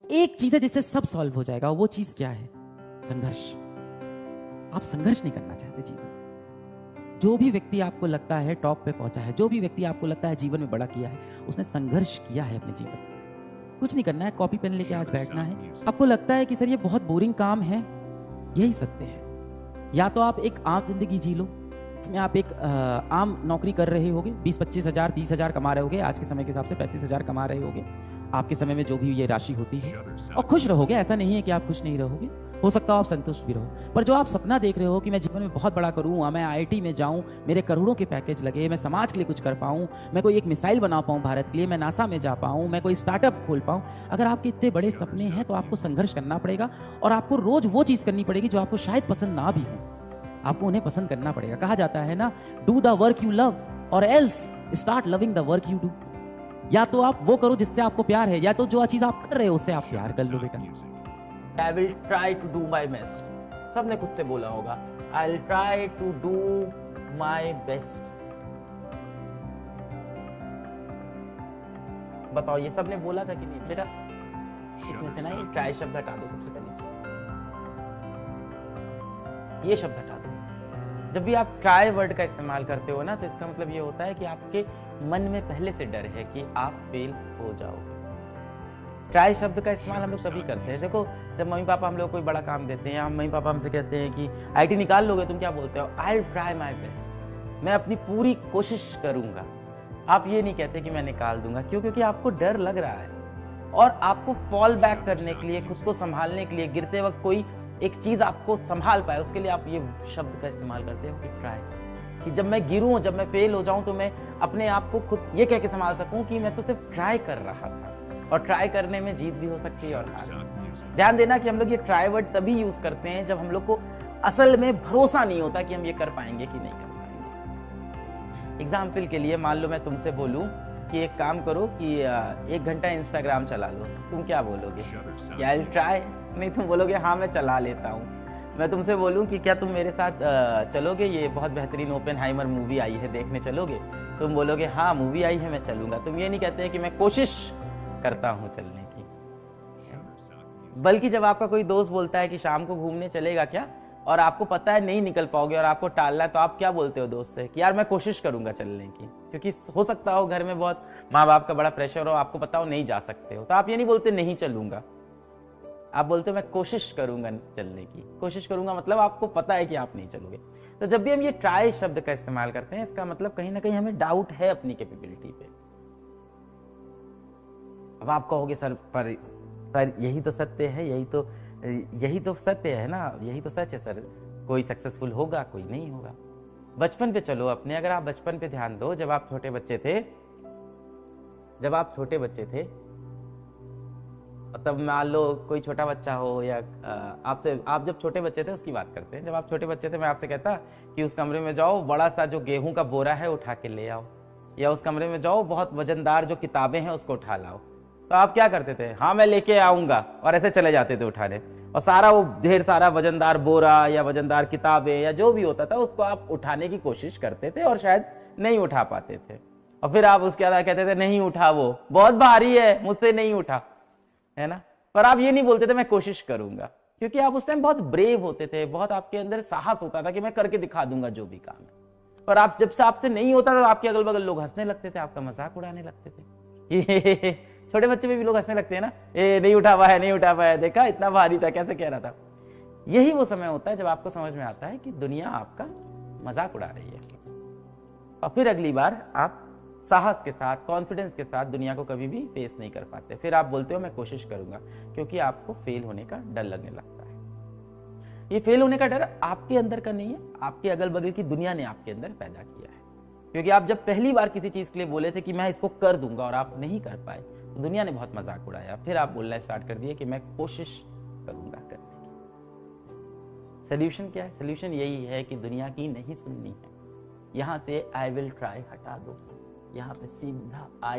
एक चीज है जिससे सब सॉल्व हो जाएगा। वो चीज क्या है? संघर्ष। आप संघर्ष नहीं करना चाहते जीवन से। जो भी व्यक्ति आपको लगता है टॉप पे पहुंचा है, जो भी व्यक्ति आपको लगता है जीवन में बड़ा किया है, उसने संघर्ष किया है अपने जीवन में। कुछ नहीं करना है, कॉपी पेन लेके आज बैठना है। आपको लगता है कि सर ये बहुत बोरिंग काम है, यही सत्य है। या तो आप एक आम जिंदगी जी लो, इसमें आप एक आम नौकरी कर रहे होगे, 20-25 हजार 30 हजार कमा रहे होगे, आज के समय के हिसाब से 35 हजार कमा रहे होगे, आपके समय में जो भी ये राशि होती है, और खुश रहोगे। ऐसा नहीं है कि आप खुश नहीं रहोगे, हो सकता हो आप संतुष्ट भी रहो। पर जो आप सपना देख रहे हो कि मैं जीवन में बहुत बड़ा करूँ, मैं IIT में जाऊँ, मेरे करोड़ों के पैकेज लगे, मैं समाज के लिए कुछ कर पाऊँ, मैं कोई एक मिसाइल बना पाऊँ भारत के लिए, मैं नासा में जा पाऊँ, मैं कोई स्टार्टअप खोल पाऊँ। अगर आपके इतने बड़े सपने हैं तो आपको संघर्ष करना पड़ेगा, और आपको रोज वो चीज़ करनी पड़ेगी जो आपको शायद पसंद ना भी हो, आपको उन्हें पसंद करना पड़ेगा। कहा जाता है ना, do the work you love और else start loving the work you do. या तो आप वो करो जिससे आपको प्यार है, या तो जो चीज आप कर रहे हो उससे आप प्यार कर लो बेटा। I will try to do my best। सबने खुद से बोला होगा, I'll try to do my best। बताओ ये सबने बोला था कि नहीं बेटा? इसमें से ना ये ट्राई शब्द हटा दो। सबसे पहली चीज ये शब्द हटा दो। जब भी आप ट्राई वर्ड का इस्तेमाल करते हो ना, तो इसका मतलब ये होता है कि आपके मन में पहले से डर है कि आप फेल हो जाओगे। ट्राई शब्द का इस्तेमाल हम लोग तभी करते हैं, देखो जब मम्मी पापा हम लोग कोई बड़ा काम देते हैं, मम्मी पापा हमसे कहते हैं कि IIT निकाल लोगे, तुम क्या बोलते हो? आई ट्राई माई बेस्ट, मैं अपनी पूरी कोशिश करूंगा। आप ये नहीं कहते कि मैं निकाल दूंगा। क्यों? क्योंकि आपको डर लग रहा है, और आपको फॉल बैक करने के लिए, खुद को संभालने के लिए, गिरते वक्त कोई एक चीज आपको संभाल पाए, उसके लिए आप ये शब्द का इस्तेमाल करते हो कि ट्राई, कि जब मैं गिरूं, जब मैं फेल हो जाऊं, तो मैं अपने आप को खुद ये कह के संभाल सकूं कि मैं तो सिर्फ ट्राई कर रहा था। और ट्राई करने में जीत भी हो सकती है और हार। ध्यान देना कि हम लोग ये ट्राई वर्ड तभी यूज करते हैं जब हम लोग को असल में भरोसा नहीं होता कि हम ये कर पाएंगे कि नहीं कर पाएंगे। एग्जाम्पल के लिए मान लो मैं तुमसे बोलूं कि एक काम करो कि 1 घंटा इंस्टाग्राम चला लो, तुम क्या बोलोगे? क्या आई ट्राई? नहीं, तुम बोलोगे हाँ मैं चला लेता हूँ। मैं तुमसे बोलूं कि क्या तुम मेरे साथ चलोगे, ये बहुत बेहतरीन ओपेनहाइमर मूवी आई है, देखने चलोगे? तुम बोलोगे हाँ मूवी आई है मैं चलूंगा। तुम ये नहीं कहते कि मैं कोशिश करता हूं चलने की। बल्कि जब आपका कोई दोस्त बोलता है कि शाम को घूमने चलेगा क्या, और आपको पता है नहीं निकल पाओगे और आपको टालना है, तो आप क्या बोलते हो दोस्त से कि यार मैं कोशिश करूंगा चलने की, क्योंकि हो सकता हो घर में बहुत माँ बाप का बड़ा प्रेशर हो, आपको पता हो नहीं जा सकते हो, तो आप ये नहीं बोलते नहीं चलूंगा, आप बोलते हो मैं कोशिश करूंगा चलने की। कोशिश करूंगा मतलब आपको पता है कि आप नहीं चलोगे। तो जब भी हम ये ट्राई शब्द का इस्तेमाल करते हैं, इसका मतलब कहीं ना कहीं हमें डाउट है अपनी कैपेबिलिटी पे। अब आप कहोगे सर पर सर यही तो सत्य है, यही तो सत्य है ना, यही तो सच है सर, कोई सक्सेसफुल होगा कोई नहीं होगा। बचपन पे चलो अपने, अगर आप बचपन पे ध्यान दो, जब आप छोटे बच्चे थे तब मान लो कोई छोटा बच्चा हो, या आप जब छोटे बच्चे थे उसकी बात करते हैं, जब आप छोटे बच्चे थे मैं आपसे कहता कि उस कमरे में जाओ, बड़ा सा जो गेहूं का बोरा है उठा के ले आओ, या उस कमरे में जाओ बहुत वजनदार जो किताबें हैं उसको उठा लाओ, तो आप क्या करते थे? हाँ मैं लेके आऊंगा, और ऐसे चले जाते थे उठाने, और सारा वो ढेर सारा वजनदार बोरा या वजनदार किताबें या जो भी होता था उसको आप उठाने की कोशिश करते थे, और शायद नहीं उठा पाते थे, और फिर आप उसके बाद कहते थे नहीं उठा, वो बहुत भारी है मुझसे नहीं उठा, है ना। पर आप ये नहीं बोलते थे मैं कोशिश करूंगा, क्योंकि आप उस टाइम बहुत ब्रेव होते थे, बहुत आपके अंदर साहस होता था कि मैं करके दिखा दूंगा जो भी काम है। पर आप जब से आपसे नहीं होता था, आपके अगल बगल लोग हंसने लगते थे, आपका मजाक उड़ाने लगते थे। छोटे बच्चे में भी लोग हंसने लगते हैं ना, ए नहीं उठा पाया, नहीं उठा पाया, देखा इतना भारी था, कैसे कह रहा था। यही वो समय होता है जब आपको समझ में आता है कि दुनिया आपका मजाक उड़ा रही है, और फिर अगली बार आप साहस के साथ, कॉन्फिडेंस के साथ दुनिया को कभी भी फेस नहीं कर पाते। फिर आप बोलते हो मैं कोशिश करूंगा, क्योंकि आपको फेल होने का डर लगने लगता है। ये फेल होने का डर आपके अंदर का नहीं है, आपके अगल बगल की दुनिया ने आपके अंदर पैदा किया है। क्योंकि आप जब पहली बार किसी चीज के लिए बोले थे कि मैं इसको कर दूंगा, और आप नहीं कर पाए, तो दुनिया ने बहुत मजाक उड़ाया। फिर आप बोलना स्टार्ट कर दिए कि मैं कोशिश करूंगा करने की। सोल्यूशन क्या है? सोल्यूशन यही है कि दुनिया की नहीं सुननी है, यहां से आई विल ट्राई हटा दो, यहाँ पे सीधा आई